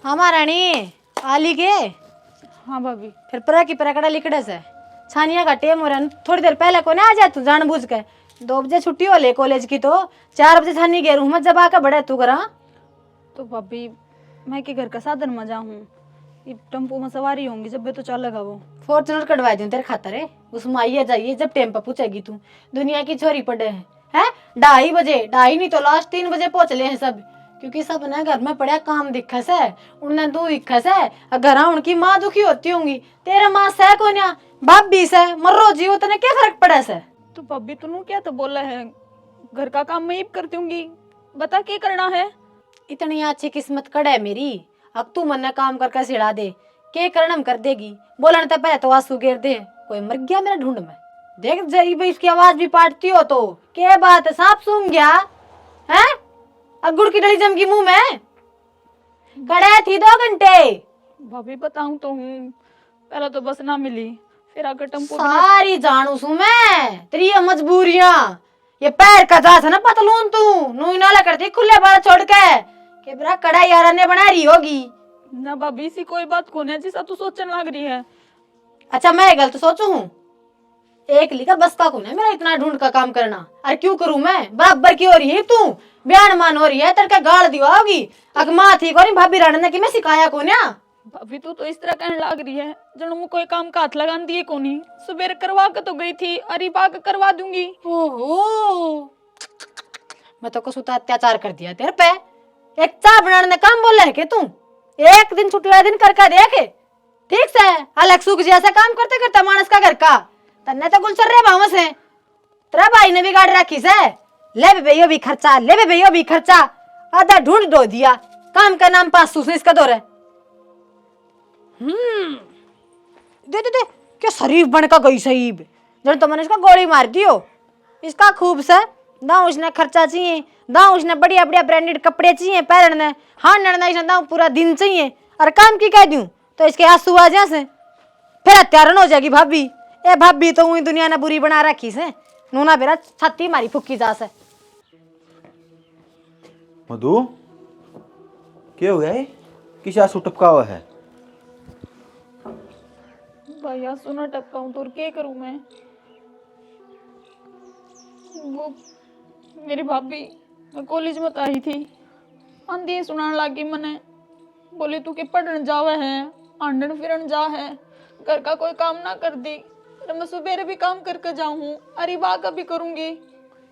हमारा रानी आली के। हाँ भाभी। फिर परा की पराकड़ा लिखड़े से छानिया का टेम हो रहा है, थोड़ी देर पहले को ना आ जा तू जानबूझ के। 2 बजे छुट्टी हो ले कॉलेज की, तो 4 बजे छानी गए रूम जब आकर बड़े तू करा। तो भाभी मैं के घर का साधन में जाऊँ, ये टेम्पो में सवारी होंगी जब भी तो चलेगा वो। फॉर्चुनर कटवा दूं तेरे खातर है, उसमें आइए जाइए जब टाइम पर पूछेगी तू। दुनिया की छोरी पड़े हैं 2:30 बजे, 2:30 नहीं तो लास्ट 3 बजे पहुंच ले हैं सब, क्योंकि सब ने घर में पड़ा काम दिखा से, उन्हें तू दिखा से। घर उनकी माँ दुखी होती होंगी, तेरा माँ सह को ना भाभी से मर्रो जी, उतने क्या फर्क पड़ा से। तो भाभी तूने क्या तो बोला है, घर का काम मैं ही करती हूँगी, बता क्या करना है। इतनी अच्छी किस्मत कड़ है मेरी, अब तू मन काम करके सिड़ा दे, के करनम कर देगी। बोलन तो पहले तो आंसू गिर दे, कोई मर गया मेरा ढूंढ में। देख जरी भाई इसकी आवाज भी पाटती हो तो क्या बात है, सांप सूंघ गया है? अब गुड़ की डली जम गई मुंह में, कड़े थी 2 घंटे। भाभी बताऊँ तो हूँ, पहले तो बस ना मिली, फिर आकर टेम्पो सारी जानू सू मैं तेरी ये मजबूरियां। ये पैर का जा था ना पतलून, तू नू नाला करती खुले बाल छोड़ के बरा कड़ा यारा ने बना रही होगी ना। भाभी सी कोई बात को नहीं जैसा तू सोचने लग रही है। अच्छा मैं गलत सोचू हूँ? एक लिखा बस का कौन है मेरा इतना ढूंढ का काम करना? अरे क्यों करूं मैं, बराबर की हो रही है तू, बयान मान हो रही है, तेरे का गाड़ दिया होगी। अगमा थी कोनी भाभी राणा ने कि मैं सिखाया को ना। भाभी तू तो इस तरह कहने लग रही है जब मैं कोई काम का हाथ लगा दिए को नहीं। सुबह करवा के तो गई थी, अरे बाग करवा दूंगी। ओहो, मैं तो कुछ अत्याचार कर दिया तेरे पे। एक चाय बनाने ने काम बोला है कि तू एक दिन छुट्टी दिन करके देखे ठीक से। अलग सुख जैसा काम करते करते मानस का घर का तन्ने तो गुलचर रे भाव से तेरा भाई ने भी गाड़ रखी से। ले बे भैया भी खर्चा, ले बे भैया भी खर्चा, आधा ढूंढ दो दिया काम का नाम 500 से इसका दौर है। दे दे दे क्या शरीफ बन का गई सहीब, जब तो मैंने इसका गोली मार दियो। इसका खूब से दाऊ उसने खर्चा चाहिए, दाऊ उसने बढ़िया बढ़िया ब्रांडेड कपड़े चाहिए पहनने, हाँ नड़ना इसने दाऊ पूरा दिन चाहिए। और काम की कह दूं तो इसके आंसू आ जा से, फिर हत्यारण हो जाएगी भाभी। ए भाभी तो वही दुनिया ने बुरी बना रखी से, नूना बेरा छत्ती मारी फुक्की जा से। मधु क्या हो गया है, किस आंसू टपका हुआ है? भैया सुना टपकाऊं तो क्या करूं मैं। वो मेरी भाभी मैं कॉलेज में आई थी, आंधी सुनाने लगी मने, बोली तू के पढ़ने जावे है, आंडन फिरन जा है, घर का कोई काम ना कर दी। मैं सुबह भी काम करके जाऊँ, अरे वाह कभी करूंगी।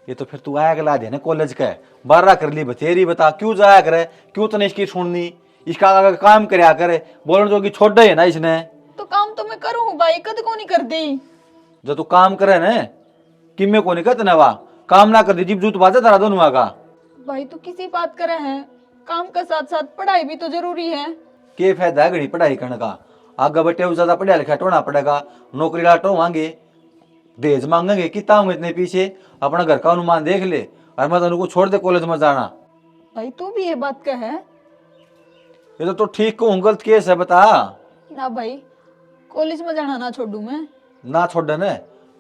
ये तो फिर तू आया गला दे ना कॉलेज का, 12 कर ली बतेरी, बता क्यों जाया करे, क्यों तने इसकी सुननी, इसका आगे काम करया करे, बोलने जो कि छोड़ दे है ना इसने। तो काम तो मैं करूँ भाई, कद को नहीं कर दी। जब तू काम करे ना कि मैं को नहीं कहते ना, वाह काम ना कर दी जीप जूत बाजे तेरा दोनों का। भाई तू किसी बात करे है, काम के साथ साथ पढ़ाई भी तो जरूरी है। के फायदा है घड़ी पढ़ाई करने का, आगे बटे ज्यादा पढ़ा लिखा टोना पड़ेगा, नौकरी लाटो मांगे, दहेज मांगेंगे, कितना होंगे इतने पीछे, अपना घर का अनुमान देख ले, और मैं तेन को छोड़ दे कॉलेज में जाना। भाई तू भी ये बात कह है? ये तो ठीक को गलत केस है, बता ना भाई कॉलेज में जाना ना छोड़ू मैं। ना छोड़ ने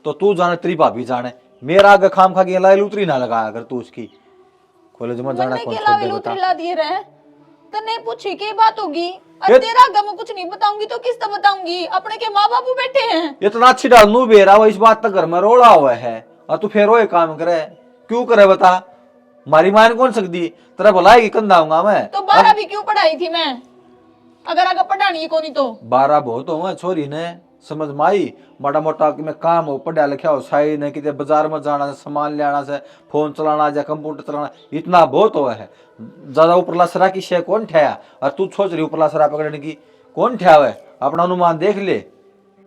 तो तू जाने, तेरी भाभी जाने, मेरा आगे खाम खा के लाई लूतरी ना लगाया अगर तू उसकी कॉलेज में जाना कौन छोड़ दे बता। ला दिए रहे तने पूछी के बात होगी, और तेरा आगे मैं कुछ नहीं बताऊंगी तो किस तरह बताऊंगी, अपने के माँ बापू बैठे हैं। ये तो ना अच्छी डाल नू बेरा वो इस बात तक घर में रोड़ा हुआ है, और तू फिर वो काम करे क्यों करे बता, मारी मान कौन सकती, तेरा भलाई कंधाऊंगा मैं। तो 12 भी क्यों पढ़ाई थी मैं, अगर आगे पढ़ानी है कोनी तो। 12 बहुत हो मैं छोरी ने समझ में आई, माड़ा मोटा कि मैं काम हो पढ़ा लिखा हो, साई ने कितने बाजार में जाना से, सामान ले आना से, फोन चलाना या कंप्यूटर चलाना, इतना बहुत हुआ है। ज्यादा उपरला सरा की शे कौन ठहया, और तू सोच रही उपरला सरा पकड़ने की कौन ठहया है, अपना अनुमान देख ले।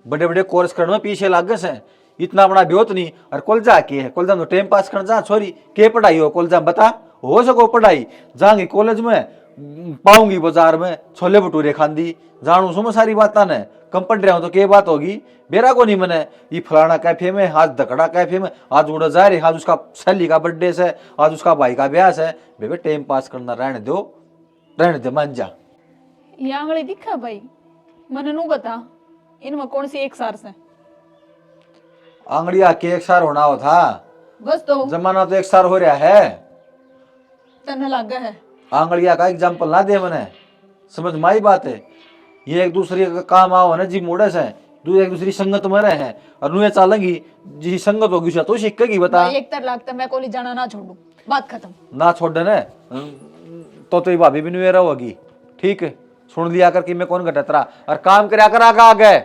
बड़े बड़े कोर्स करने में पीछे लागे से, इतना बड़ा ब्योत नहीं। और कॉलेजा के है, कॉलेजा में टाइम पास करना जा छोरी, के पढ़ाई हो कॉलेजा में बता, हो सको पढ़ाई जाऊंगी कॉलेज में, पाऊंगी बाजार में छोले भटूरे खांदी, जानू सुनो सारी बात ने, कम पढ़ रहा हूं तो क्या बात होगी, बेरा को नहीं मने, ये फलाना कैफे में, आज दकड़ा कैफे में, आज उड़ा जा रही, आज उसका सहेली का बर्थडे से, आज उसका भाई का ब्याह है, बेबे टाइम पास करना रहने दो, रहने दे मान जा। ये आंगली दिखा भाई, मने नू बता इनमें कौन सी एक सार से? आंगड़िया के एक सार होना हो था, बस तो जमाना तो एक सार हो रहा है। तने लगा है आंगड़िया का एग्जाम्पल ना दे मने, समझ में आई बात है। ये एक दूसरे का काम आओ ना जी, मोड़े से एक दूसरी संगत में रहे हैं और नुए चालेंगी जी संगत होगी तो सीखेगी बता। भाई एक तर लगता मैं कॉलेज जाना ना छोड़ू, बात खत्म। ना छोड़ देने तो ये भाभी भी नुए रहोगी। ठीक है, सुन लिया कर कि मैं कौन घटतरा और काम करया कर आगे।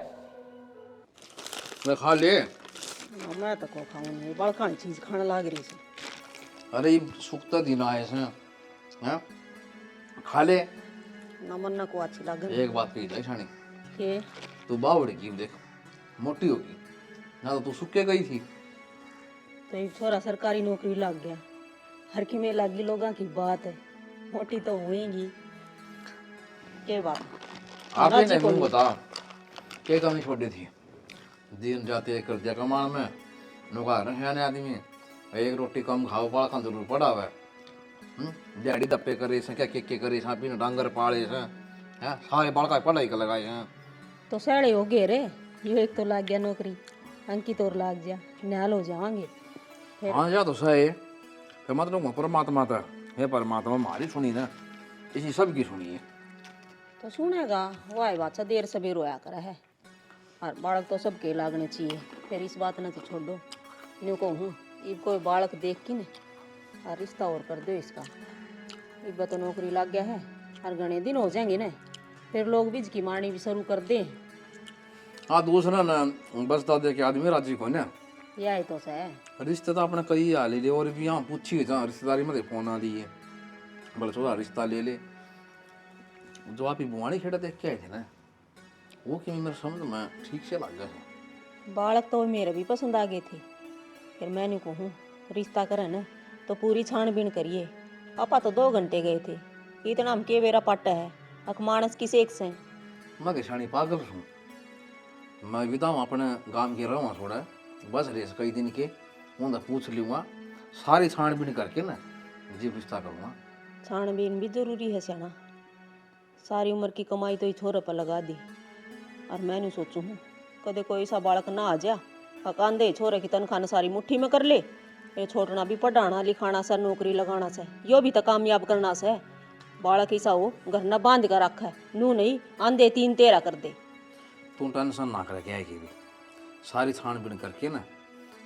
मैं खा ले। मैं तो को खाऊं नहीं, बड़का चीज खाने लाग रही है। अरे ये सुखता दिन आए से हैं, खा ले। नमन ना को अच्छी लगे। एक बात कही जाए शानी, के तू बावड़ी की देख, मोटी होगी ना तो तू सुखे गई थी। तो एक छोरा सरकारी नौकरी लग गया, हर की में लगी लोगों की बात है, मोटी तो हुएगी। के बात आप ही नहीं बता क्या कमी छोड़ी थी। दिन जाते कर दिया कमान में नौका रहे आदमी, एक रोटी कम खाओ बड़ा का जरूर पड़ा हुआ है। दिहाड़ी दप्पे करे से क्या के करे से पीने डांगर पाले से हैं, सारे बड़का पढ़ाई कर लगाए हैं। तो साड़े हो गए रे, यो एक तो लग गया नौकरी, अंकित और लग जा, न्याल हो जाएंगे। हाँ जा तो सही, फिर मतलब परमात्मा था, हे परमात्मा हमारी सुनी ना, इसी सब की सुनी है। तो सुनेगा वाह बात देर सवेर रोया करा है, और बालक तो सबके लागने चाहिए। फिर इस बात न तो छोड़ दो, न्यू कहूँ इब कोई बालक देख की ने और रिश्ता और कर दो इसका। इब तो नौकरी लग गया है और घने दिन हो जाएंगे ना, फिर लोग बीज की मारनी भी शुरू कर दे। हाँ दूसरा ना बसता दे के आदमी राजी को ना, यही तो है। रिश्ते तो अपने कई हाल ले और भी यहाँ पूछी जहाँ रिश्तेदारी में फोन आ दी है, बोले थोड़ा रिश्ता ले ले। जो आप बुआड़ी खेड़ा देख के आए थे ना, वो कि मेरे समझ में ठीक से लग गया। बालक तो मेरे भी पसंद आ गए थे, फिर मैंने कहूँ रिश्ता करे न तो पूरी छानबीन करिए। आपा तो 2 घंटे गए थे, इतना हम के बेरा पट्टा है अख मानस किस एक से। मैं किसानी पागल हूँ, मैं विदा अपने गांव के रहा थोड़ा बस रेस कई दिन के उनका पूछ लूँगा, सारी छानबीन करके ना जी रिश्ता करूँगा। छानबीन भी जरूरी है सियाना, सारी उम्र की कमाई तो ही छोरे पर लगा दी। और मैंने सोचू हूँ कदे कोई ऐसा बालक ना आ जा कांदे छोरे की तनख्वाह न सारी मुट्ठी में कर ले। ये छोड़ना भी पढ़ाना लिखाना से, नौकरी लगाना से, यो भी तो कामयाब करना से। बालक ऐसा हो घर न बांध कर रखा है, नू नहीं आंधे 3 तेरा कर दे। तू टेंशन ना करे क्या की भी, सारी छानबीन करके ना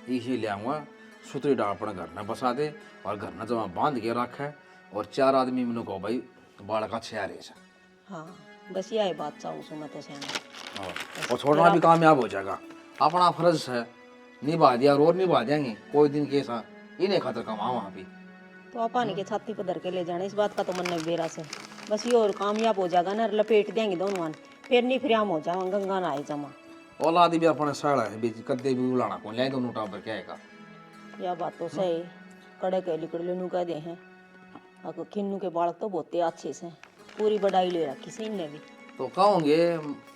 इसी ले आऊँगा, सुतरी डाल अपने घर में बसा दे और घर में जमा बांध के रखा है। और 4 आदमी मैंने कहो भाई बालक अच्छे आ रहे से। हाँ बस यही बात चाहूँ सुना तो सियाना। और छोड़ना भी कामयाब हो जाएगा, अपना फर्ज है निभा दिया और निभा देंगे। कोई दिन कैसा इन्हें खतर कमा वहाँ भी तो अपानी के छाती पर धर के ले जाना, इस बात का तो मन में बेरा से। बस ये और कामयाब हो जाएगा ना, लपेट देंगे दोनों, फिर नहीं फिर हम हो जाओ गंगा ना आए जमा। औलाद भी अपने साड़ा है बीच कद्दे भी उलाना को ले दोनों टावर क्या है। यह बात तो सही, कड़े के लिकड़े नू कह दे हैं अगर खिन्नू के बालक तो बहुत अच्छे से, पूरी बढ़ाई ले रखी से इनने भी। तो कहोगे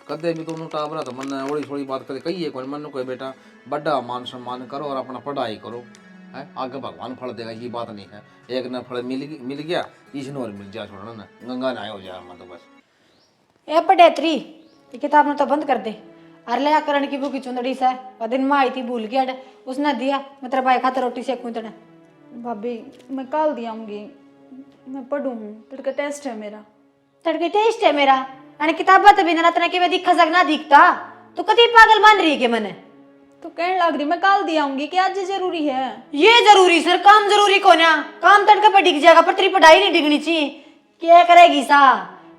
कद्दे भी दोनों टावर तो मन थोड़ी थोड़ी बात करे कही है कोई मन कोई बेटा बड़ा मान सम्मान करो और अपना पढ़ाई करो है, आगे भगवान फल देगा ये बात नहीं है। एक न फल मिल गया इसने और मिल जाए, छोड़ना ना गंगा ना हो जाए मैं तो बस। ए पटेत्री ये किताब ने तो बंद कर दे। अरले करण की भूखी चुंदड़ी से और दिन में आई थी भूल गया, उसने दिया मतलब भाई खाते रोटी सेकूं तने। भाभी मैं कल दी आऊंगी, मैं पढ़ूँ, तड़का टेस्ट है मेरा। तड़के टेस्ट है मेरा अने किताबा तो बिना तने के मैं दिखा सकना दिखता तो कति पागल मान रही है के मने तो कहने लग रही मैं कल दी आऊंगी कि आज जरूरी है। ये जरूरी सर, काम जरूरी को ना, काम तड़के पर डिग जाएगा पर तेरी पढ़ाई नहीं डिगनी चाहिए। क्या करेगी सा,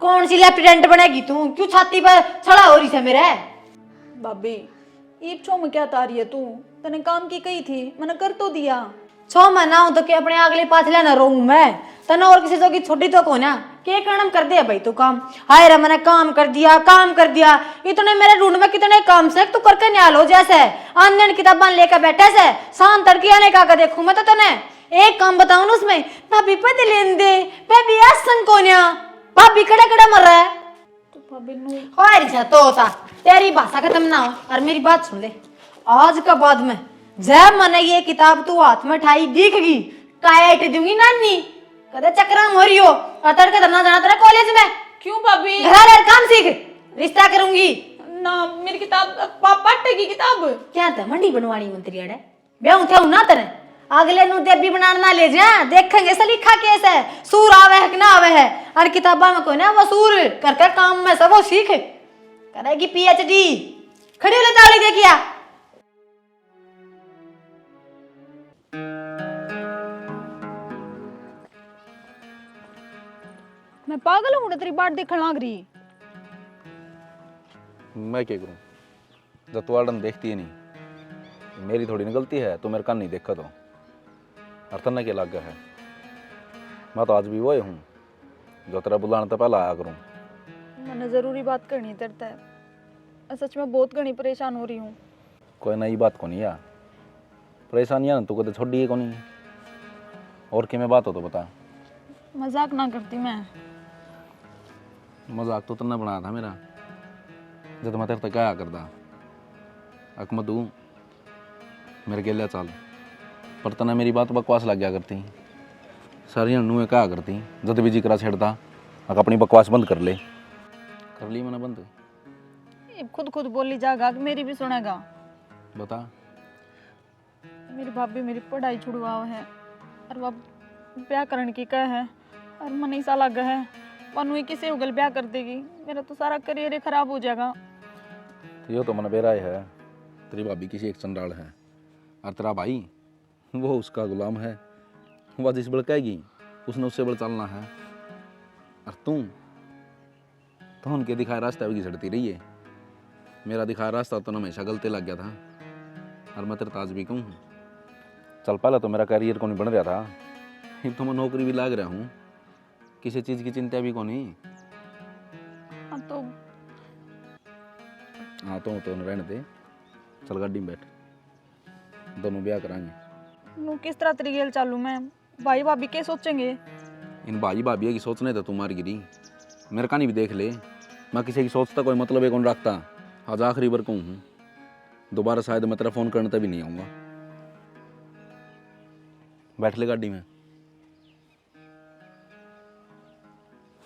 कौन सी लेफ्टिनेंट बनेगी तू, क्यों छाती पर छड़ा हो रही है मेरे। भाभी ईब छो में क्या तारी है तू, तने काम की कही थी मैंने कर तो दिया। 6 महीना हूं तो के अपने अगले पाछले ना रहूं मैं तना, और किसी की छोटी तो को ना के काम कर दिया भाई तू काम। हाय रे मैंने काम कर दिया इतने मेरे ढूंढ में कितने काम से तू करके न्याल हो जैसे आंदन किताबां लेकर बैठे से शाम तड़की आने का देखूं मैं तो तने एक काम बताऊं ना उसमें भाभी पति लेन दे भाभी आसन कोन्या भाभी कड़े कड़े मर रहा है तो भाभी नु हाय रे तो होता तेरी भाषा खत्म ना हो। और मेरी बात सुन ले, आज का बाद में जब मैंने ये किताब तू हाथ में उठाई दिख गई काट दूंगी नानी, कदे चक्रा हो रही हो और तड़के धरना जाना तेरा कॉलेज में। क्यों भाभी? घर काम सीख, रिश्ता करूंगी ना मेरी किताब पापा की किताब क्या था मंडी बनवानी मंत्री अड़े ब्याह थे ना तेरे अगले नु देवी बनाना ना ले जा, देखेंगे सलीखा केस है, सूर आवे है कि ना आवे है। और किताबा में कोई ना वो सूर करके काम में सब वो सीख करेगी पीएचडी। खड़ी हो ले ताली दे किया। मैं पागल हूं तेरी बाट देखने लाग रही। मैं क्या करूं जब तू आड़न देखती है नहीं, मेरी थोड़ी ना गलती है, तू मेरे कान नहीं देखा तो अर्थन क्या लग गया है। मैं तो आज भी वही हूँ जो तेरा बुलाने तो पहला आया करूँ। मैंने जरूरी बात करनी तेरे है, सच में बहुत घनी परेशान हो रही हूँ। कोई नई बात को नहीं यार, परेशानियाँ ना तू कदे छोड़ी है को नहीं, और कि मैं बात हो तो बता। मजाक ना करती मैं। मजाक तो तन्ना बनाया था मेरा जब मैं तेरे तक आया करता। अकमत हूँ मेरे गेलिया चाल, पर तना मेरी बात बकवास लग गया करती। सारी नुए कहा करती जब भी जिक्र छेड़ता अक अपनी बकवास बंद कर ले। कर ली मैंने बंद। खुद बोली जागा कि मेरी भी सुनेगा। बता। मेरी भाभी मेरी पढ़ाई छुड़वाओ है और वह ब्याह करने की कह है और मन ऐसा लग है वनु ही किसी उगल ब्याह कर देगी, मेरा तो सारा करियर ही खराब हो जाएगा। तो यो तो मन बेरा है, तेरी भाभी किसी एक चंडाल है और तेरा भाई वो उसका गुलाम है। वह जिस बड़ कहेगी उसने उससे बड़ चलना है। और तुम तो उनके दिखाए रास्ते भी घिसड़ती रही है। मेरा दिखाया रास्ता तो हमेशा गलते लग गया था और मैं तेरे ताज भी कहूँ। चल पहले तो मेरा करियर को नहीं बन रहा था, अब तो मैं नौकरी भी लाग रहा हूँ, किसी चीज़ की चिंता भी को नहीं। अब तो हाँ तो रहने दे, चल गाड़ी में बैठ, दोनों ब्याह कराएंगे। नू किस तरह तरीके चालू मैं, भाई भाभी क्या सोचेंगे। इन भाई भाभी की सोचने तो तुम्हारी गिरी, मेरे का नहीं भी देख ले। मैं किसी की सोचता कोई मतलब है कौन रखता। आज आखिरी बार कहूँ हूँ, दोबारा शायद मैं तेरा फोन करने तक भी नहीं आऊँगा। बैठ ले गाड़ी में,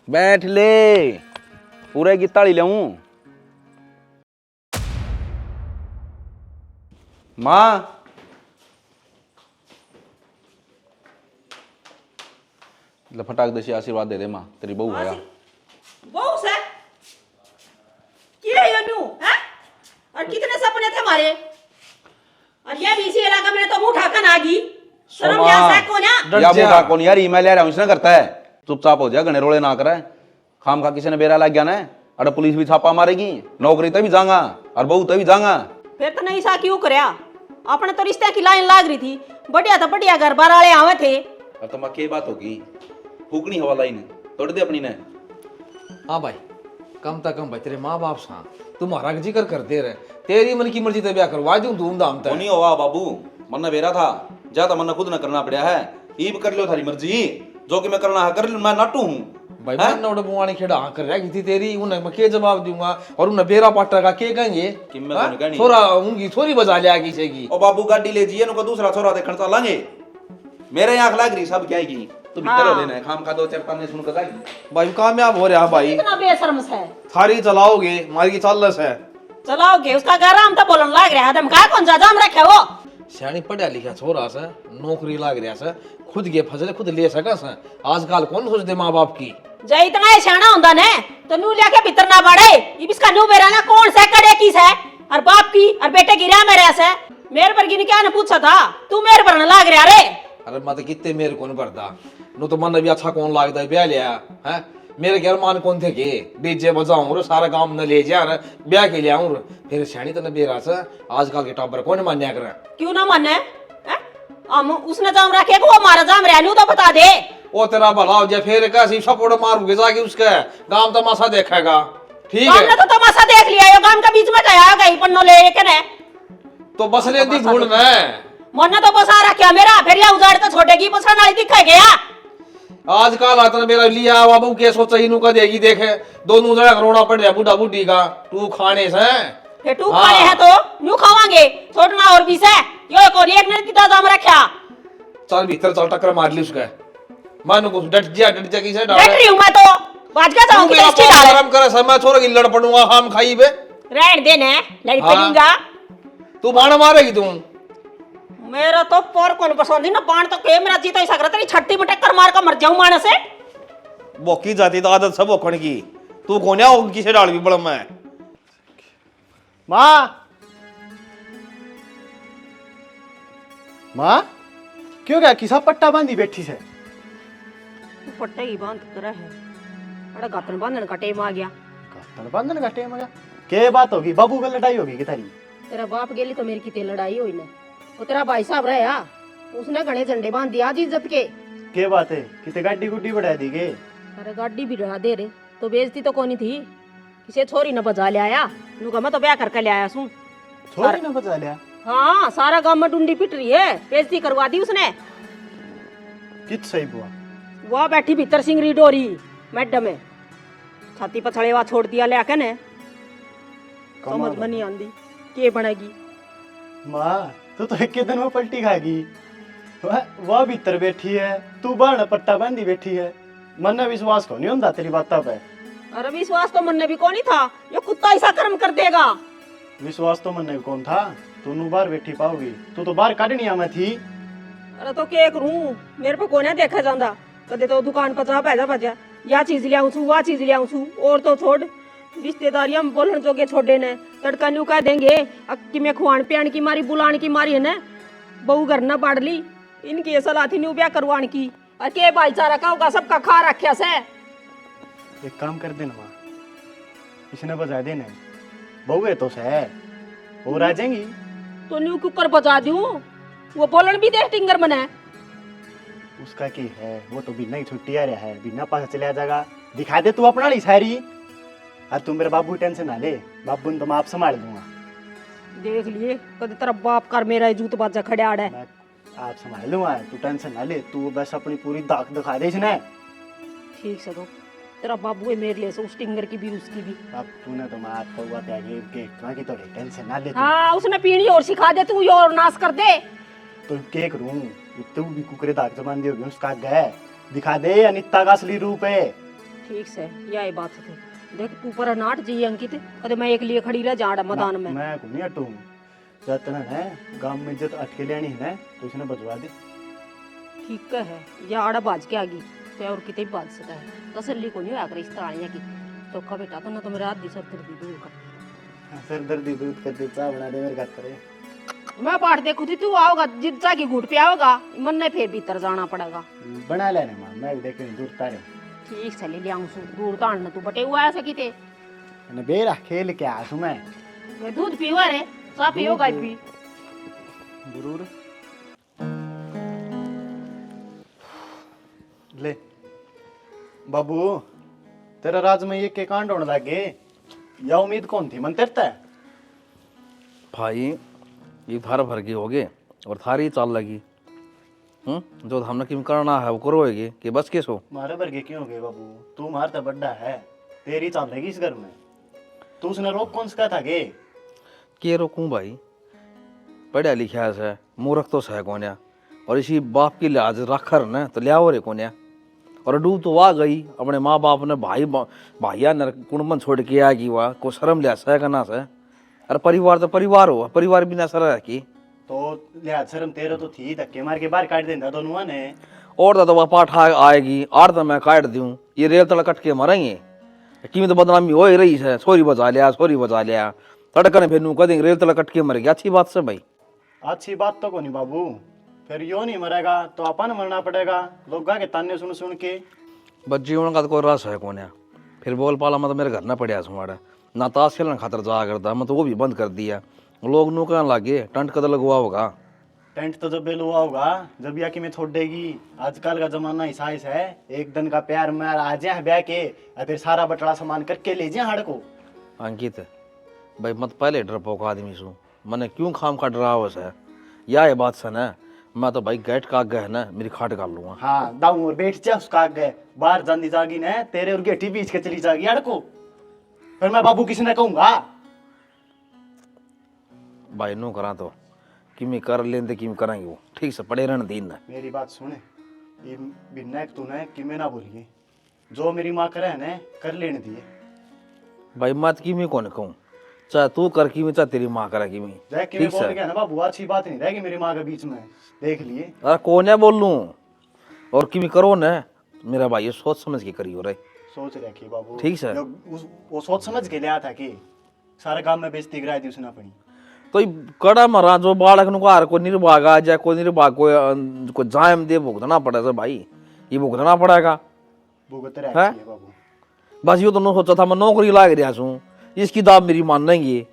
बैठ ले, पूरे की ताली लाऊं। माँ फटाक दे आशीर्वाद दे दे माँ, तेरी बहू है। बहू से क्या है न्यू है? और कितने सपने थे हमारे, और ये भी इसी इलाका में तो मुंह ढाकन आ गई। शर्म या से को ना या मुंह ढाको नहीं यार, ईमेल ले रहा हूं इसने करता है। चुपचाप हो जा, गने रोले ना करे। खाम खा किसी ने बेरा लग गया ना, अरे पुलिस भी छापा मारेगी, नौकरी तभी जाऊंगा और बहू तभी जाऊंगा। फिर तो नहीं सा क्यों करया, अपने तो रिश्ते की लाइन लाग रही थी। बढ़िया था, बढ़िया घर बार वाले आवे थे। अब तो क्या बात होगी, फूकनी हवा लाइन तोड़ दे अपनी ने। हाँ भाई, कम तक कम भाई तेरे माँ बाप सा तुम्हारा जिक्र करते रहे, तेरी मन की मर्जी से ब्याह करवा दूं धूमधाम तक। नहीं हुआ बाबू, मन बेरा था, ज्यादा मन खुद न करना पड़ा है। ईब कर लो थारी मर्जी, जो कि मैं करना है कर, मैं नाटू हूँ भाई। मैं नोड़ बुआनी खेड़ा हाँ कर रही थी तेरी, उन्हें मैं के जवाब दूंगा और उन्हें बेरा पाटा का के कहेंगे कि मैं कौन कहनी? थोड़ा उनकी थोड़ी बजा लिया किसी की। ओ बाबू गाड़ी ले जिए, नुको दूसरा छोरा देखण चलांगे। मेरे आंख लग रही सब क्या की, तू भीतर हो लेना, खाम खा दो चार ताने सुन कर जाएगी। भाई कामयाब हो रहा भाई, इतना बेशर्म है। थारी चलाओगे मारी की चालस है। चलाओगे उसका घर हम तो बोलन लाग रहा है, का कौन सा जाम रखे वो। सियाणी पढ़ा लिखा छोरा से नौकरी लाग रहा से, खुद के फसले खुद ले सका से। आजकल कौन सोचते माँ बाप की। जे इतना ही सियाना हुंदा ने तो नू लेके भीतर ना बढ़े। ये इसका नू बेरा ना कौन से कड़े की से, और बाप की और बेटे की रहा मेरे से। मेरे पर गिन क्या ने पूछा था, तू मेरे पर न लाग रहा रे। अरे मत कितने मेरे कौन भरता, नु तो मन भी अच्छा कौन लागता है, ब्याह लिया है। मेरे घर मान कौन थे के डीजे बजाऊं और सारा गांव न ले जा ब्याह के लिए आऊं। फिर सियाणी तो बेरा से आजकल के टाबर कौन मान्या करे। क्यों ना माने, हम उसने जाम रखे को वो हमारा जाम रहा, तो बता दे। ओ तेरा भला हो जाए, फिर कैसी सपोर्ट मारूंगे जाके उसके गांव तमाशा देखेगा। ठीक है, हमने तो तमाशा देख लिया, ये गांव के बीच में गया गई पन्नो ले के ने तो बस लेती ढूंढ में मन तो बसा रखा मेरा। फिर या उजाड़ तो छोटेगी पसंद वाली दिखा गया। आजकल आता मेरा लिया बाबू के सोचा इनू का देगी, देखे दोनों जगह रोना पड़ रहा बुढ़ा बुढ़ी का। तू खाने से फिर तू खाने है तो न्यू खावांगे, छोड़ना और भी से यो को एक ने कितना दाम रखा। चल भीतर चल, टक्कर मार ली उसका। मानो को डट जा की से डाल। डट रही हूं मैं तो, बाज का जाऊंगी तो इसकी डाल। आराम करे समय छोड़ के लड़ पड़ूंगा हम खाई बे। रहन देने लड़ पड़ूंगा। तू बाण मारेगी तू। मेरा तो पोर कौन पसंद ना बाण तो के मेरा जी तो ऐसा तेरी छट्टी बटे कर मार का मर जाऊं माने से। बोकी जाती तो आदत सब ओखण की, तू कोन्या होगी किसे डाल भी बड़म है। माँ माँ क्यों क्या किसा पट्टा बांधी बैठी से? पट्टे ही बांध करे है अरे गातन बांधन का टाइम आ गया। गातन बांधन का टाइम आ गया? के बात होगी? बाबू की लड़ाई होगी कि थारी? तेरा बाप गेली तो मेरी कितनी लड़ाई हुई ना। वो तेरा भाई साहब रहा उसने घने झंडे बांध दिया आज इज्जत के बात है किते गाड़ी गुड्डी बढ़ा दी के? अरे गाड़ी भी बढ़ा दे रे तो बेइज्जती तो कोनी थी किसे छोरी न बजा ले आया नुका मैं तो ब्याह करके ले आया सू। छोरी ना बचा लिया? हाँ सारा गांव में डुंडी पिट रही है बेइज्जती करवा दी उसने। कित सही बुआ? वह बैठी भीतर सिंगरी डोरी मैडम में छाती पर छड़ेवा छोड़ दिया ले आके ने समझ में नहीं आंदी के बनेगी। माँ तू तो एक दिन में पलटी खाएगी। वह भीतर बैठी है तू बाहर पट्टा बांधी बैठी है। मन ने विश्वास को नहीं होता तेरी बातों पे। अरे विश्वास तो मन ने भी कौन ही था ये कुत्ता ऐसा कर्म कर देगा। विश्वास तो मन ने भी कौन था? तू बाहर बैठी पाओगी? तू तो बाहर काटनी में थी। अरे तो क्या करूं मेरे पे कोने देखा जाता कदे तो दुकान पर जा भजा भजा या चीज ले आऊं छू वह चीज ले आऊं छू और तो छोड़ रिश्तेदारियां बोलन जोगे छोड़े ने तड़का न्यू कह देंगे कि मैं खुआन पियान की मारी बुलान की मारी है ना बहू घर न बाढ़ ली इनकी सलाह थी न्यू ब्याह करवान की और के भाईचारा का होगा सबका खा रखा से। एक काम कर देना माँ इसने बजा देना बहू है तो से और आ जाएंगी तो न्यू कुकर बजा दूं वो बोलन भी दे टिंगर बने। उसका की है वो तो बिना ही छुट्टी आ रहा है बिना पास चले जाएगा। दिखा दे तू अपना ली सारी। अब तुम मेरे बाबू टेंशन ना ले बाबू ने तो मैं आप संभाल दूंगा। देख लिए कदे तेरा बाप कर मेरा जूत बाजा खड़ा है मैं आप संभाल लूंगा तू टेंशन ना ले। तू बस अपनी पूरी दाग दिखा दे इसने। ठीक से तो तेरा बाबू है मेरे लिए से उस टिंगर की भी उसकी भी। अब तूने तो मैं आपको हुआ पे आगे के कहां की थोड़ी टेंशन ना ले तू। हाँ उसने पीनी और सिखा दे तू और नाश कर दे। तो के करूं तू भी कुकरे दाग जमान दी होगी उसका गए दिखा दे अनिता का असली रूप है। ठीक से यही बात थी देख तू पर नाट जी अंकित कदे मैं एक लिए खड़ी रह जाड़ा मैदान में। मैं को नहीं हटूं जतना है गांव में इज्जत अटके लेनी है तो इसने बजवा दे। ठीक है या आड़ा बाज के आगी तो और किते भी बाज सकता है तसल्ली को नहीं होया कर इस तरह की तो का बेटा तो ना तो मेरा आदि सर दर्दी दूर कर सर दर्दी दूध कर दे चाय बना दे मेरे घर पर। मैं बाढ़ देखू थी तू आओगा जिद जाके घूट पे आओगा मन ने फिर भीतर जाना पड़ेगा। बना लेने मां मैं भी देख दूर तारे। ठीक से ले आऊं सू दूर तान तू बटे हुआ ऐसा किते ने बेरा खेल के आसू मैं दूध पीवा रे सा पियो गाय पी जरूर ले। बाबू तेरा राज में ये के कांड होने लगे या उम्मीद कौन थी मन तेरता है? भाई ये थार भर के हो गए और थारी चाल लगी जो हमने किम करना है वो करोगे कि बस के सो मारे वर्गे क्यों हो गए बाबू? तू मार तो बड्डा है तेरी चाल रहेगी इस घर में। तू उसने रोक कौन सा था के रोकूं भाई? पढ़ा लिखा है मूर्ख तो सह कोन्या और इसी बाप की लिहाज रखर न तो लिया रे कोन्या और डूब तो आ गई अपने माँ बाप ने भाइया न कुणबन छोड़ के आ गई वह को शर्म लिया सह करना से। अरे परिवार तो परिवार हो परिवार बिना सर है की तो लिहाज शर्म तेरे तो थी धक्के मार के बाहर काट देता दोनों ने। और तो वह पाठ आएगी आर तो मैं काट दूं ये रेल तड़ कट के मरेंगे कि तो बदनामी हो ही रही है। छोरी बजा लिया तड़कन फिर नू कह देंगे रेल तड़ कट के मर गया। अच्छी बात से भाई अच्छी बात तो को नहीं बाबू फिर यो नहीं मरेगा तो अपन मरना पड़ेगा लोग के ताने सुन सुन के। बस जीवन का तो कोई रस है कोन्या फिर बोल पाला मतलब मेरे घर ना पड़ा सुमाड़ा ना ताश खेलने खातर जा करता मैं तो वो भी बंद कर दिया। लोग नू कहने लगे टंट कद लगवा होगा। टेंट तो जब बेल हुआ होगा जब या कि मैं छोड़ देगी। आजकल का जमाना ऐसा है एक दिन का प्यार में आ जाए ब्याह के फिर सारा बटड़ा सामान करके ले जाए हाड़ को। अंकित भाई मत पहले डरपोक आदमी सू मैंने क्यों खाम का डराव है या ये बात से ना मैं तो भाई गेट का आगे है ना मेरी खाट कर लूंगा। हाँ दाऊ और बैठ जा उसका आगे बाहर जानी जागी ना तेरे और गेटी बीच के चली जागी हाड़ को फिर मैं बाबू किसी ने कहूंगा। भाई नू करा तो किमी कर लेंदे किम करांगे वो ठीक से पड़े रहने दीन ना। मेरी बात सुने ये बिना एक तूने कि मैं ना बोलिए जो मेरी माँ करे है ना कर लेने दिए। भाई मत किमी कौन कहूँ चाहे तू कर की में चाहे तेरी माँ करेगी में। देख के मैं ठीक बोल है गया ना बाबू, अच्छी बात नहीं रहेगी मेरी माँ के बीच में, देख लिए। अरे कौन है बोल लूँ और की में करो न मेरा भाई, ये सोच समझ के करी हो रहे। सोच रखी बाबू, ठीक है। वो सोच समझ के लिया था कि सारे काम में बेइज्जती गिराई दी उसने अपनी। तो ये कड़ा मरा जो बालक नुकार को निर्भाग आ जाए, कोई निर्भाग को जायम दे भुगतना पड़ेगा भाई, ये भुगतना पड़ेगा। भुगत हैं? रखी है बाबू। बस यो तो न सोचा था मैं नौकरी लाग रहा हूँ, इसकी दाब मेरी मानेंगे।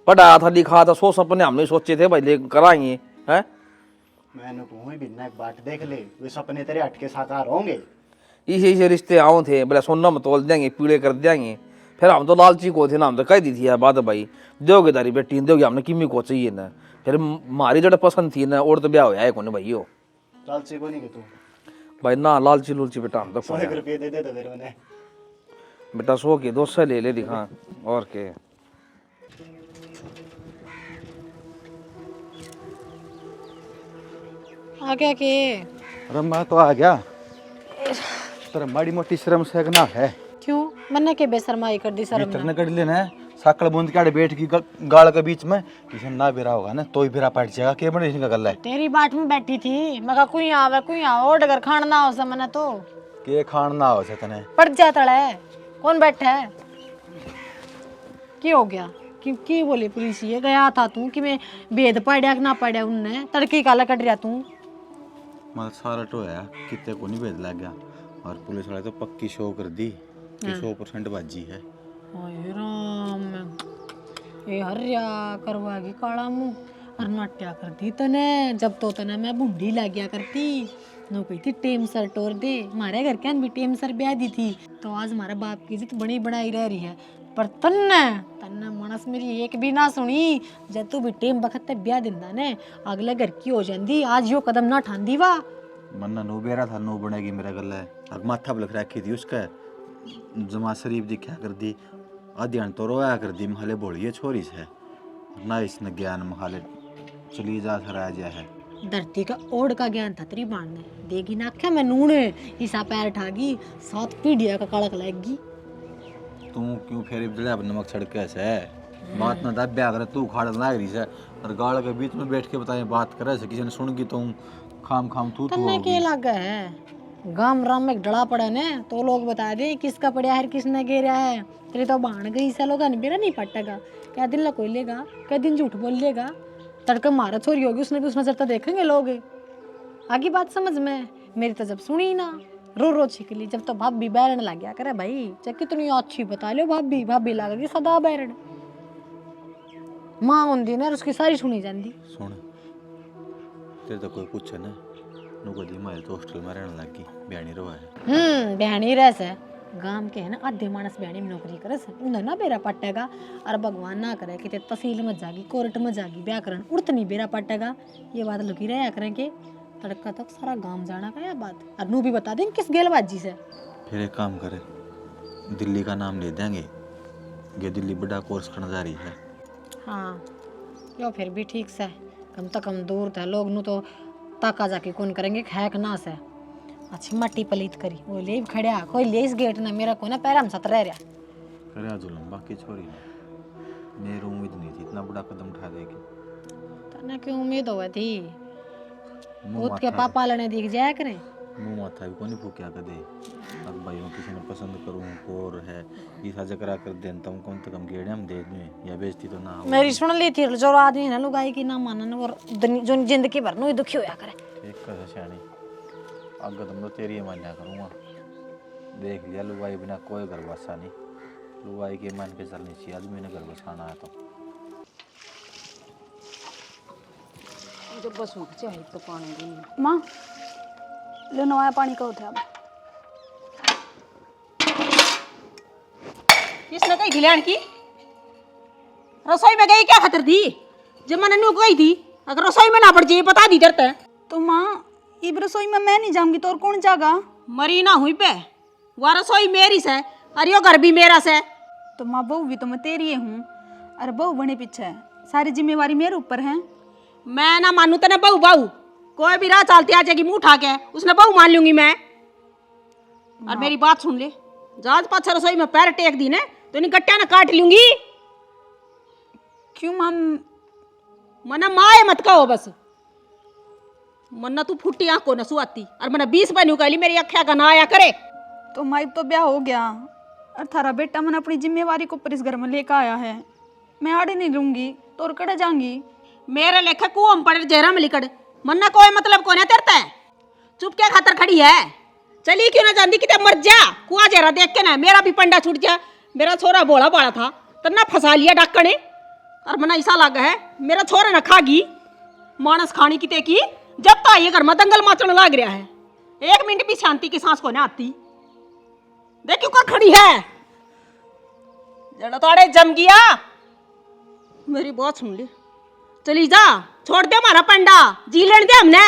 पढ़ाया था लिखा था, सोच अपने हमने सोचे थे भाई ले कराएंगे हैं। मैंने कहूँ भी ना एक बात देख ले, वे सपने तेरे हटके साकार होंगे। इसे रिश्ते आओ थे बोले सोना में तोल देंगे, पीड़े कर देंगे। फिर हम तो लालची को थे ना, हम तो कह दी थी यार बात भाई दोगे तारी बेटी दोगे, हमने किमी को चाहिए ना। फिर हमारी जड़ पसंद थी ना, और तो ब्याह हो कौन भाई हो लालची को नहीं के तू भाई ना, लालची लुलची बेटा हम तो 100 रुपये दे दे तो फिर उन्हें। बेटा 100 के 200 ले दिखा और के। आ गया के अरे मैं तो आ गया, तेरा माड़ी मोटी शर्म सेकना है। क्यों मन्ने के बेशर्माई कर दी शर्म भीतर ना? न कर लेना है, साकल बूंद के आड़े बैठ की गाल के बीच में किसी ना बेरा होगा ना तो ही बेरा पट जाएगा। के बने इसका गल है तेरी बाट में बैठी थी, मैं कहा कोई आवे और डगर खान ना हो से मने तो के खान ना हो से तने पड़ जा तड़े। कौन बैठा है? क्या हो गया? की बोली पुलिस ये गया था तू कि मैं भेद पड़ा कि ना पड़ा उनने तड़की काला कट रहा तू। मतलब सारा तो है कितने को नहीं भेज लग गया, और पुलिस वाले तो पक्की शो कर दी कि 100% बाजी है। हाय राम, ये हरिया करवागी काला मुंह और नाट्या कर दी तने। जब तो तने मैं बूढ़ी लग गया करती, नो कही थी टेम सर टोर दे, हमारे घर के भी टेम सर ब्याह दी थी, तो आज हमारे बाप की इज्जत बड़ी बनाई रह रही है। पर तन्ने मनस मेरी एक भी ना सुनी। जब तू भी टेम बखत ब्याह दिंदा ने अगले घर की हो जाती, आज यो कदम ना ठांदी वा। मन्ना नो बेरा था नो बनेगी मेरा गल है, और माथा पर लिख रखी थी उसका जमा शरीफ दिखा कर दी, अध्ययन तो रोया कर दी महले बोलिए छोरी से ना, इसने ज्ञान महले चली जा सरा जा है। धरती का ओढ़ का ज्ञान था तेरी बाण ने, देगी ना क्या मैं नून ईसा पैर ठागी 7 पीढ़िया का कड़क लाएगी। तू क्यों फेरी जड़े अब नमक छड़के से बात ना दब्या कर, तू खाड़ लाग रही से और गाड़ के बीच में बैठ के बताए बात करे से किसी ने सुन गई तो खाम खाम तू तन्ने के लगा है गाम राम में डड़ा पड़ा ने तो लोग बता दे किसका पड़ा है किसने गिरा है। तेरी तो बाण गई से लोग बेरा नहीं पटेगा, क्या दिन ला कोई लेगा, क्या दिन झूठ बोल लेगा। तड़के मारा छोरी होगी उसने भी, उसमें जरता देखेंगे लोग। आगे बात समझ में, मेरी तो जब सुनी ना रो रो छिकली, जब तो भाभी बैरण लग गया करे भाई, चाहे कितनी अच्छी बता लो भाभी लगेगी सदा बैरण। माँ होंगी ना उसकी सारी सुनी जाती। सुन तेरे तो कोई पूछे ना नुको दी मारे तो हॉस्टल में रहने लगी ब्याणी रो है। ब्याणी रह से गांव के है ना आधे मानस ब्याणी में नौकरी करे से, उन्हें ना बेरा पटेगा। और भगवान ना करे कि तहसील में जागी कोर्ट में जागी व्याकरण उड़त नहीं बेरा पटेगा। ये बात लगी रहा करेंगे तड़का तक सारा गांव जाना का बात, और नू भी बता देंगे किस गेलबाजी से। फिर एक काम करे दिल्ली का नाम ले देंगे, ये दिल्ली बड़ा कोर्स करने जा रही है। हाँ यो फिर भी ठीक से, कम से कम दूर था लोग नू तो ताका जाके कौन करेंगे हैक ना से। अच्छी मट्टी पलीत करी वो ले खड़िया कोई ले इस गेट ना मेरा को ना पैर हम सत रह रहा करे जुलम बाकी छोरी ने मेरी उम्मीद नहीं थी इतना बड़ा कदम उठा देगी। तने क्यों उम्मीद हुआ थी? मुंह खुद के पापा लने दिख जाया करे, मुंह माथा भी कोनी फूकिया कर दे। अब भाइयों किसी ने पसंद करूं और है इस आज करा कर देन तुम कम से कम गेड़े हम दे दूं या बेइज्जती तो ना हो। मेरी सुन ली थी जो आदमी ना लुगाई की ना मानन और जो जिंदगी भर नु दुखी होया करे। ठीक कर सियानी अगर तुम तो तेरी मान्या करूंगा, देख लिया लुगाई बिना कोई घर बसा नहीं, लुगाई के मान के चलनी चाहिए आदमी ने घर बसाना है तो। जब बस उठ चाहिए तो पानी भी माँ ले नवाया पानी का उठा। किसने कही खिलान की? रसोई में गई क्या खतर थी? जब मैंने न्यू गई थी, अगर रसोई में ना पड़ जाए बता दी डरता है। तो माँ इब रसोई में मैं नहीं जाऊंगी तो और कौन जागा? मरी ना हुई पे वह रसोई मेरी से और यो घर भी मेरा से। तो माँ बहू भी तो मैं तेरी हूँ, अरे बहू बने पीछे है, सारी जिम्मेवारी मेरे ऊपर है। मैं ना मानू तेने बहू बहू, कोई भी राह चलती आ जाएगी मुंह उठा के उसने बहू मान लूंगी मैं। और मेरी बात सुन ले, जहाज पाछा रसोई में पैर टेक दी ने तो इन गट्टिया ना काट लूंगी। क्यों माम? मना माए मत कहो बस। मन्ना तू फुट्टी आंख को न सुआती और मना 20 बनी कहली मेरी अख्या का ना आया करे। तो माई तो ब्याह हो गया और थारा बेटा मन अपनी जिम्मेवारी को पर इस घर में लेकर आया है। मैं आड़े नहीं लूंगी तो और कड़े जाऊंगी। मेरे लेखा कुआं में पड़े जहरा में लिकड़ मन्ना कोई मतलब को नहीं तेरता है। चुप क्या खातर खड़ी है? चली क्यों ना जानती कि मर जा कुआं जहरा देख के ना मेरा भी पंडा छूट जा। मेरा छोरा बोला बाड़ा था तो ना फंसा लिया डाकने और मना ऐसा लगा है मेरा छोरा ना खागी मानस खानी की की जब तो ये घर में दंगल माचने लग रहा है। 1 मिनट भी शांति की सांस को नहीं आती। देखियो क्या खड़ी है जड़ा तोड़े जम गया। मेरी बात सुन ले चली जा छोड़ दे हमारा पंडा जी लेने दे हमने।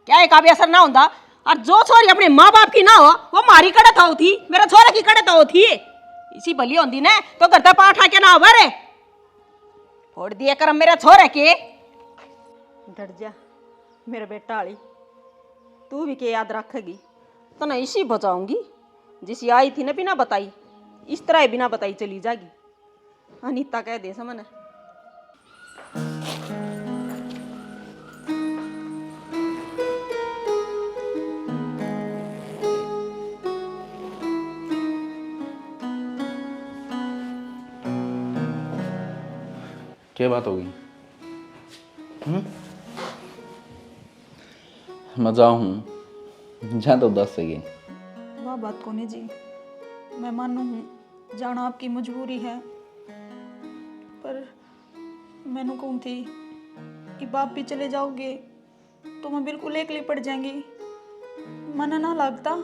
क्या एक भी असर ना होता और जो छोरी अपने माँ बाप की ना हो वो मारी कड़त हो थी मेरा छोरा की कड़त हो थी। इसी भली होती ने तो करता पाठ आके ना भरे फोड़ दिए करम मेरा छोरा के। डर जा मेरा बेटा आली तू भी के याद रखेगी तो ना इसी बचाऊंगी जिसी आई थी ना बिना बताई इस तरह बिना बताई चली जागी। अनीता कह दे समझ। क्या बात होगी? मैं जाऊँ जा तो 10 सही। वाह बात कोने जी, मैं मानू हूँ जाना आपकी मजबूरी है पर मैंने कहूँ थी कि बाप भी चले जाओगे तो मैं बिल्कुल अकेली पड़ जाएंगी। मन ना लगता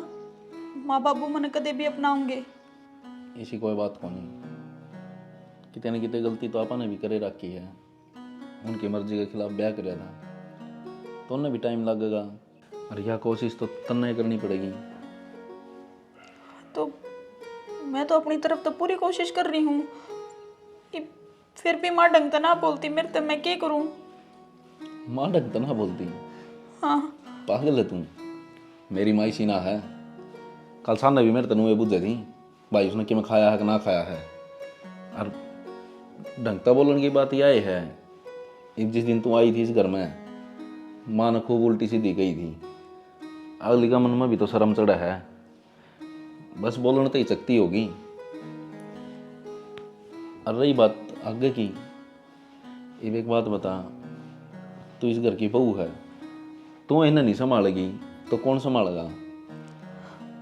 माँ बाबू मन कदे भी अपनाऊंगे। ऐसी कोई बात को नहीं। कितने न कितने गलती तो आपने भी करे रखी है। उनकी मर्जी के खिलाफ ब्याह कराया था तो उन्हें भी टाइम लगेगा और यह कोशिश तो तन्ने करनी पड़ेगी। तो मैं तो अपनी तरफ तो पूरी कोशिश कर रही हूँ कि फिर भी माँ ढंग तो ना बोलती मेरे तो मैं क्या करूँ? माँ ढंग तो ना बोलती? हाँ पागल है तुम। मेरी माई सीना है। कल सामने भी मेरे तनु ये बुझे थी भाई उसने कि मैं खाया है कि ना खाया है। और ढंगता बोलने की बात यह है एक जिस दिन तू आई थी इस घर में माँ ने खूब उल्टी सीधी गई थी। अगली का मन में भी तो शर्म चढ़ा है। बस बोलने तो ही सकती होगी। और रही बात आगे की एक बात बता तू इस घर की बहू है तू इन्हें नहीं संभालेगी तो कौन संभालेगा?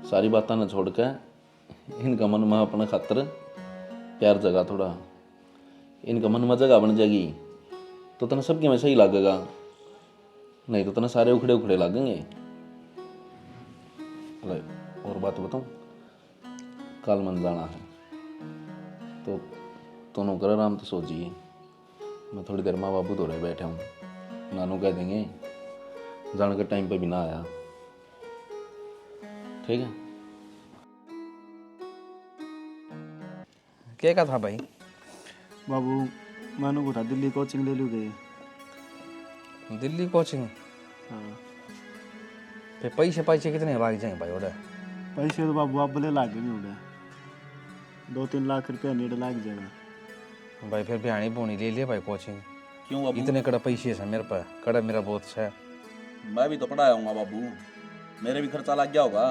सारी बातें न छोड़ के इनका मन में अपने खातर प्यार जगा थोड़ा। इनका मन में जगह बन जाएगी तो तना सबके में सही लगेगा नहीं तो तना सारे उखड़े उखड़े लगेंगे। और बात बताऊं कल मन जाना है तो दोनों कर आराम तो सोचिए। मैं थोड़ी देर माँ बाबू तो रहे बैठे हूँ नानू कह देंगे जाने के टाइम पे भी ना आया। ठीक है क्या कहा था भाई? बाबू मानू को था दिल्ली कोचिंग ले लूगे। दिल्ली कोचिंग? हाँ फिर पैसे कितने लग जाएंगे भाई? उधर पैसे तो बाबू आप बोले लागे नहीं उड़े 2-3 लाख रुपया नीड लाग जाएगा भाई। फिर बिहानी बोनी ले लिया भाई कोचिंग। क्यों बाबू? इतने कड़ा पैसे है मेरे पर कड़ा मेरा बहुत है। मैं भी तो पढ़ाया हूँ बाबू मेरे भी खर्चा लग गया होगा।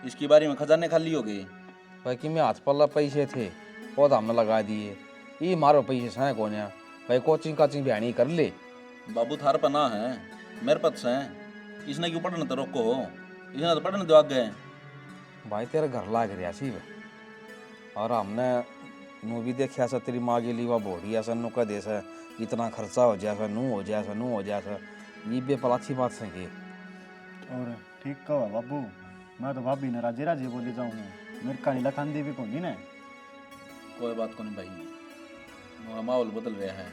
इसकी बारी में खजाने खाली हो गए भाई कि मैं हाथ पल्ला पैसे थे वो तो हमने लगा दिए। ये मारो पैसे हैं कौन है भाई? कोचिंग काचिंग बिहानी कर ले बाबू थार पना है मेरे पक्ष है। इसने क्यों पढ़ने तो रोको इसने तो पढ़ने दो आगे। भाई तेरा घर लाग रहा सी और हमने नू भी देखा सा तेरी माँ के लिए वह बोड़ी ऐसा नु का देश है इतना खर्चा हो जाए नू हो जाए ये भी पल अच्छी बात है। और ठीक कहो बाबू मैं तो भाभी ने राजे राजे बोले जाऊँ मेरे कहानी लखान देवी को नहीं ना। कोई बात को नहीं भाई माहौल बदल रहा है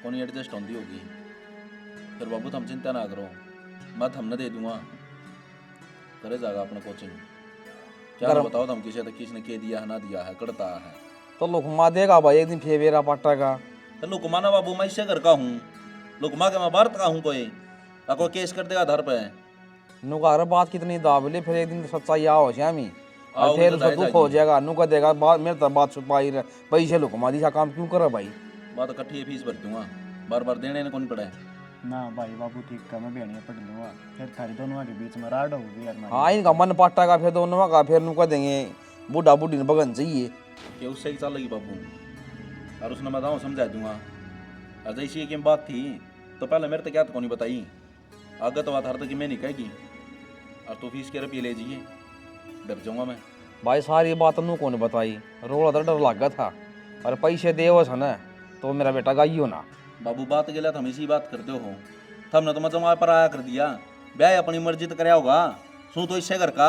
कौन एडजस्ट होती होगी। फिर बाबू तुम चिंता ना करो मैं हमने दे दूंगा करे जाएगा अपना कोचिंग। क्या बताओ तुम किसने के दिया है ना दिया है करता है तो लुकमा देगा भाई एक दिन फेवेरा पाटेगा। तो लुकमा ना बाबू मैं इससे घर का हूँ लुकमा के मैं भारत का हूँ कोई केस कर देगा घर पे। नुका बात कितनी दाबले फिर एक दिन सच्चाई आओ श्यामी आओ फिर तो उसका दुख हो जाएगा। नु का देगा बात मेरे तो बात छुपाई रहे पैसे लुकमा दी काम क्यों करे भाई? बात इकट्ठी फीस भर दूंगा, बार बार देने ने कौन पड़ा है। ना भाई बाबू ठीक का मैं बहनिया पढ़ लूंगा, फिर थारी दोनों के बीच में राड होगी यार। हाँ इनका मन पाटा का फिर दोनों का फिर नुका देंगे बूढ़ा बूढ़ी ने बगन चाहिए कि उससे ही चलेगी बाबू, और उसने मैं दाऊँ समझा दूंगा। और जैसी की बात थी तो पहले मेरे तो क्या तो नहीं बताई, आगे तो बात हर तक मैं नहीं कहेगी, और तो फीस के रुपये ले जाइए, डर जाऊंगा मैं। भाई सारी बात नू कौन बताई, रोला तो डर लगा था, और पैसे दे वो ना तो मेरा बेटा गाइयो ना। बाबू बात गेला तो हम इसी बात करते हो, थमने तो मजा पर आया कर दिया, ब्याह अपनी मर्जी तो कराया होगा, सू तो इससे घर का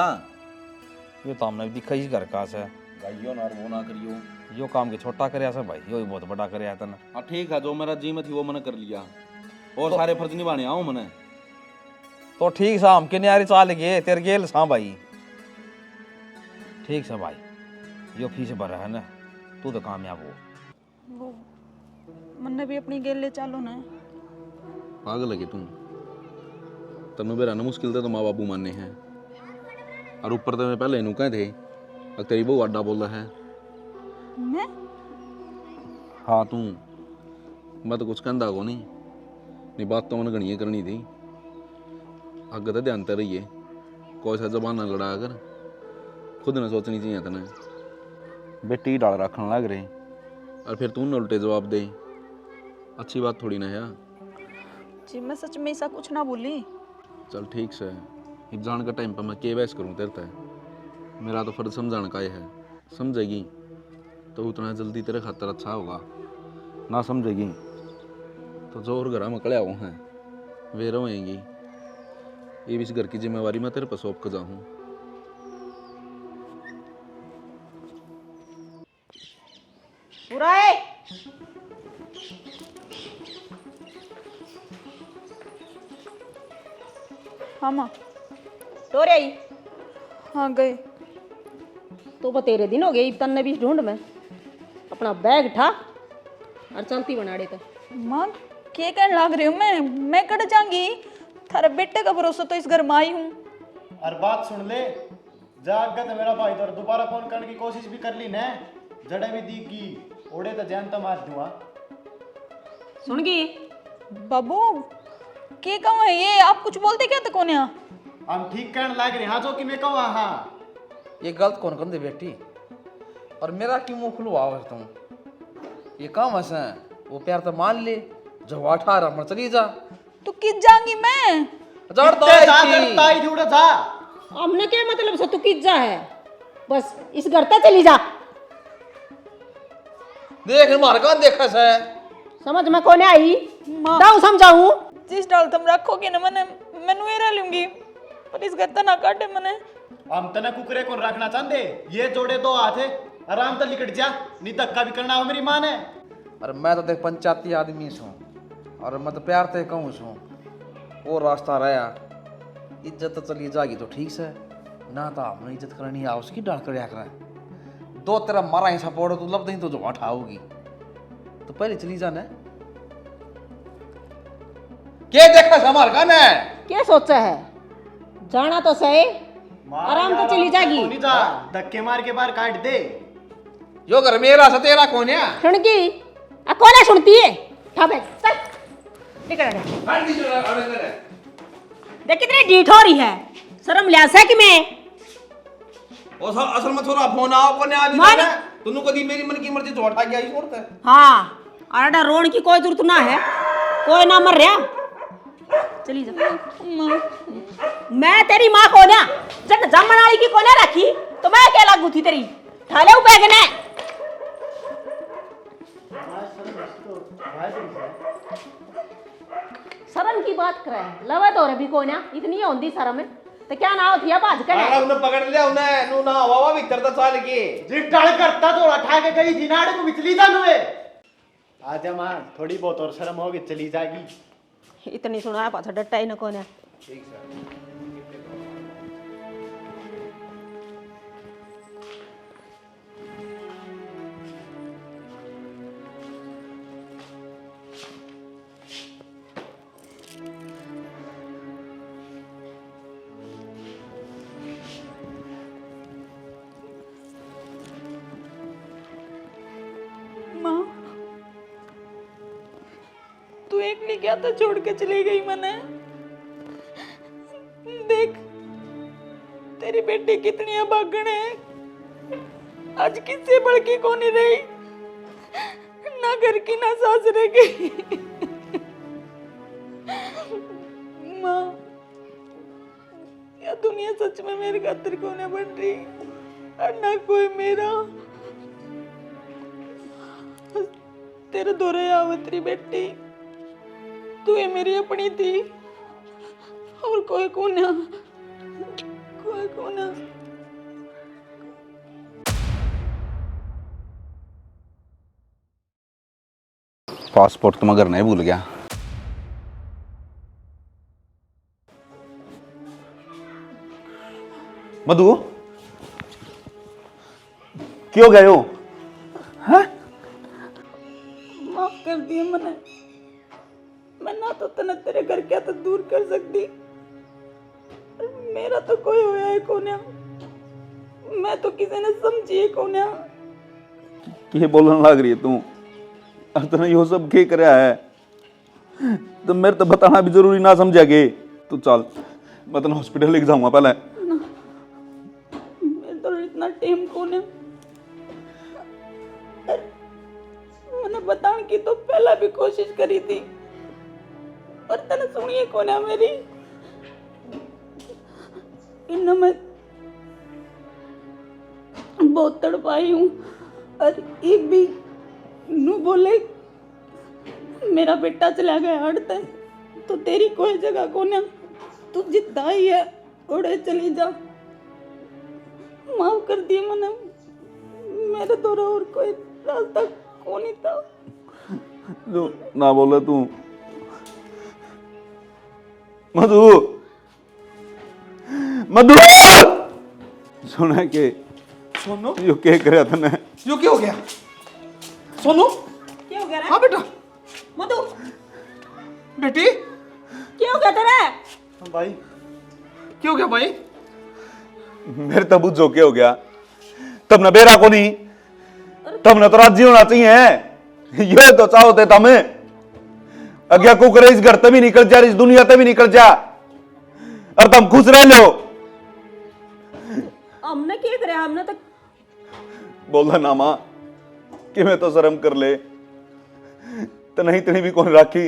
ये तो हमने दिखा ही घर का से गाइयो ना, और वो ना करियो। यो काम के छोटा करया से भाई, यो ही बहुत बड़ा करया था ना। हाँ ठीक है, जो मेरा जी में थी वो मैंने कर लिया, और सारे फर्ज निभाने आऊँ मैंने। तो ठीक सा हमके न्यारी चाल गए तेरे गेल सा भाई, ठीक से भाई यो फीस भर है ना, तू तो कामयाब हो। वो मन्ने भी अपनी गेल ले चालो ना। पागल है कि तू, तनु बेरा ना मुश्किल था तो माँ बाबू मानने हैं, और ऊपर तो मैं पहले इनू कहे थे, अब तेरी बहू अड्डा बोल रहा है। मैं हाँ तू, मैं तो कुछ कहता को नहीं बात तो मैंने गणिया करनी थी, आगे तो ध्यान ते रहिए, कोई सा जबान ना लड़ा कर, खुद ने सोचनी चाहिए तने, बेटी डाल रखने लग रहे, और फिर तू न उल्टे जवाब दे, अच्छी बात थोड़ी ना है। जी मैं सच में ऐसा कुछ ना बोली। चल ठीक से, एग्जाम का टाइम पर मैं के बहस करूँ तेरे तय, मेरा तो फर्ज समझाने का ही है, समझेगी तो उतना जल्दी तेरे खातर अच्छा होगा, ना समझेगी तो जो और घर में कड़े हुए हैं वे रहेंगी। ये भी इस घर की जिम्मेवारी मैं तेरे पर सौंप कर जाऊँ। पूरा है हाँ माँ। टोरे आई हाँ गए। तो वो तेरे दिन हो गए तन्ने भी ढूंढ में अपना बैग उठा और चलती बना देता। माँ क्या कहने लग रही हूँ मैं कट जाऊंगी, थारे बेटे का भरोसा तो इस घर में आई हूँ। और बात सुन ले, जाग गया तो मेरा भाई तो दोबारा फोन करने की कोशिश भी कर ली ना, जड़े भी दी की ओड़े तो जान तो मार दूंगा। सुन गई बाबू क्या कहूँ है ये, आप कुछ बोलते क्या तक कोने? हम ठीक कहने लग रहे हाँ, जो कि मैं कहूँ हाँ। ये गलत कौन कर दे बेटी, और मेरा क्यों मुंह खुलवा तुम, ये काम ऐसा है, वो प्यार तो मान ले, जो 18 मर चली जा तो किस जाऊंगी मैं? जा हमने क्या मतलब से तू किस जा है, बस इस घर तक चली जा। देख मार का देखा से समझ में कौन आई माँ दाऊ समझाऊं। जिस डाल तुम रखोगे ना मैं रह लूंगी, पर इस घर तो ना काटे मने। हम तना कुकरे को रखना चाहते, ये जोड़े दो हाथ है, आराम तो लिकट जा, नहीं धक्का भी करना हो मेरी माँ ने। अरे मैं तो देख पंचायती आदमी छूँ, और मैं तो प्यार ते कहूँ छूँ, वो रास्ता रहा इज्जत तो चली जाएगी तो ठीक से, ना तो हमने इज्जत करनी है उसकी डाल कर कर दो तेरा मारा ही सपोर्ट तो लब नहीं तो जो उठाओगी तो पहले चली जाना। क्या देखा समार का ना, क्या सोचा है, जाना तो सही, आराम तो चली जाएगी। नहीं जा, धक्के मार के बाहर काट दे। यो घर मेरा सा तेरा कौन है? सुन की कौन सुनती है, उठा बैग चल निकल। देख कितनी डीठ हो रही है, शर्म लिया है कि मैं असल में थोड़ा फोन आओ कोने आ भी मान- जाना, तूने कभी मेरी मन की मर्जी तो उठा के आई छोड़ता है। हाँ अरे रोन की कोई जरूरत ना है, कोई ना मर रहा, चली जा। मैं तेरी माँ को ना जब जमन वाली की कोने रखी तो मैं क्या लागू थी तेरी, ठाले ऊ बैग ने। शर्म की बात करे, लवे तो भी को ना इतनी होंदी शर्म तो क्या ना होती है बाज करे। अरे उन्हें पकड़ लिया उन्हें, नू ना वावा भीतर तो चाल के जी डाल करता तो उठा के गई थी नाड़े को बिचली जा नुए। आजा माँ, थोड़ी बहुत और शर्म होगी चली जाएगी। इतनी सुना पाछा डट्टा ही न कोने। माँ क्या तो छोड़ के चली गई मैंने। देख तेरी बेटी कितनी अभागन है, आज किससे बढ़ के कौन रही, ना घर की ना सासरे की। माँ या दुनिया सच में मेरे खातिर कौन है बन रही, और ना कोई मेरा। तेरे दोरे आवतरी बेटी, तू ही मेरी अपनी थी और कोई कोना, कोई कोना। पासपोर्ट तो मगर नहीं भूल गया। मधु क्यों गए हो? माफ कर दिए मैंने, मैं ना तो तने तेरे घर क्या तो दूर कर सकती, मेरा तो कोई होया है कोन्या, मैं तो किसी ने समझी है कोन्या। ये बोलने लग रही है तू, और तूने यो सब क्या कराया है? तो मेरे तो बताना भी जरूरी ना समझा के। तू चल, मैं तेन हॉस्पिटल लेके जाऊंगा पहले। मेरे तो इतना टाइम कोन्या, मैंने बताने की तो पहला भी कोशिश करी थी, और तने सुनिए कोन्या मेरी। इन मैं बहुत तड़पाई हूँ, और ये भी नू बोले मेरा बेटा चला गया हटते, तो तेरी कोई जगह कोन्या, तू जितना ही है उड़े चली जा। माफ कर दिए मैंने, मेरे द्वारा और कोई रास्ता कौन ही था। जो ना बोले तू। मधु, मधु सुना के सोनू यो क्या करे तने? यो क्या हो गया? सोनू क्या हो गया रे? हाँ बेटा, मधु बेटी क्या हो गया तेरे? भाई क्यों हो गया भाई? मेरे तबू जो क्या हो गया? तब न बेरा को नहीं, तब न तो राज्य होना चाहिए। ये तो चाहो थे तमें अज्ञा कुकर इस घर तभी निकल जा, इस दुनिया तभी निकल जा, और तुम खुश रह लो। हमने क्या करे? हमने तो बोला ना मां कि मैं तो शर्म कर ले, तो नहीं तेरी भी कौन राखी,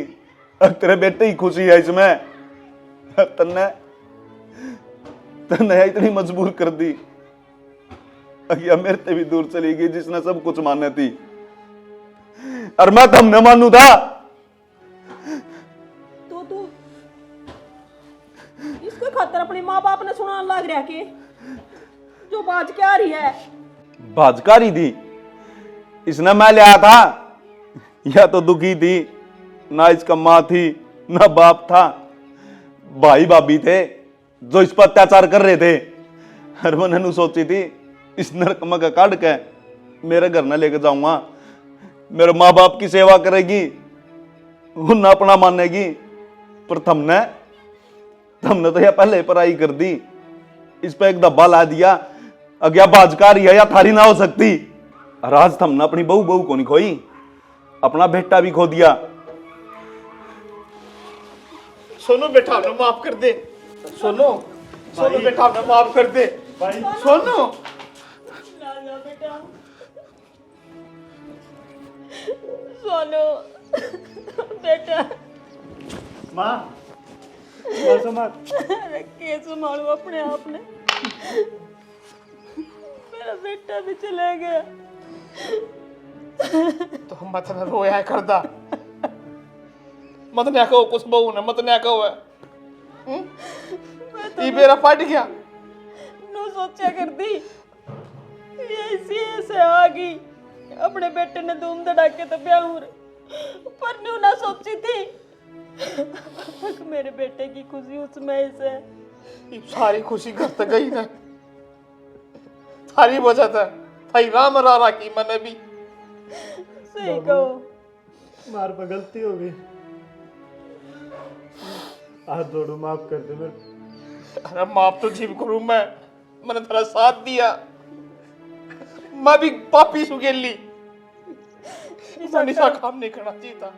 अब तेरे बेटे ही खुशी है इसमें। तन्ने तन्ने इतनी मजबूर कर दी, अगिया मेरे से भी दूर चली गई जिसने सब कुछ माने थी, और मैं तो न मानू था। तो तू इसके खातर अपने माँ बाप ने सुनाने लग रहा कि जो बाज क्या रही है। भाजकारी थी इसने मैं लिया था, या तो दुखी थी, ना इसका माँ थी ना बाप था, भाई भाभी थे जो इस पर अत्याचार कर रहे थे। हर मैंने सोची थी इस नरक में का काट के मेरे घर न लेके जाऊंगा, मेरे माँ बाप की सेवा करेगी, उन अपना मानेगी, पर तुमने तो यह पहले पराई कर दी, इस पे एक धब्बा ला दिया। अज्ञा बाजकारी है या थारी ना हो सकती, और आज तुमने अपनी बहू को नहीं खोई, अपना बेटा भी खो दिया। सोनू बेटा हमने माफ कर दे। सोनू बेटा हमने माफ कर दे भाई। सोनू सोनू बेटा, माँ बस मत। अरे के संभालू अपने आप ने, मेरा बेटा भी चला गया। तो हम मत न रोया है करदा, मत न कहो कुछ बहू ने, मत न कहो है। ये बेरा फट गया। नो सोचा कर दी, ये ऐसे आ गई, अपने बेटे ने धूम धड़ाके तो ब्याह हो रहा, पर न्यू ना सोची थी मेरे बेटे की खुशी उसमें से। ये सारी खुशी घर तक गई ना, सारी वजह था थाई राम रारा की मैंने भी। सही कहो, मार पर गलती हो गई, हाथ जोड़ू माफ कर दे मेरे। अरे माफ तो जीव करूं मैंने तेरा साथ दिया, मैं भी पापी सुगेली, मैंने सा काम नहीं करना चाहिए था।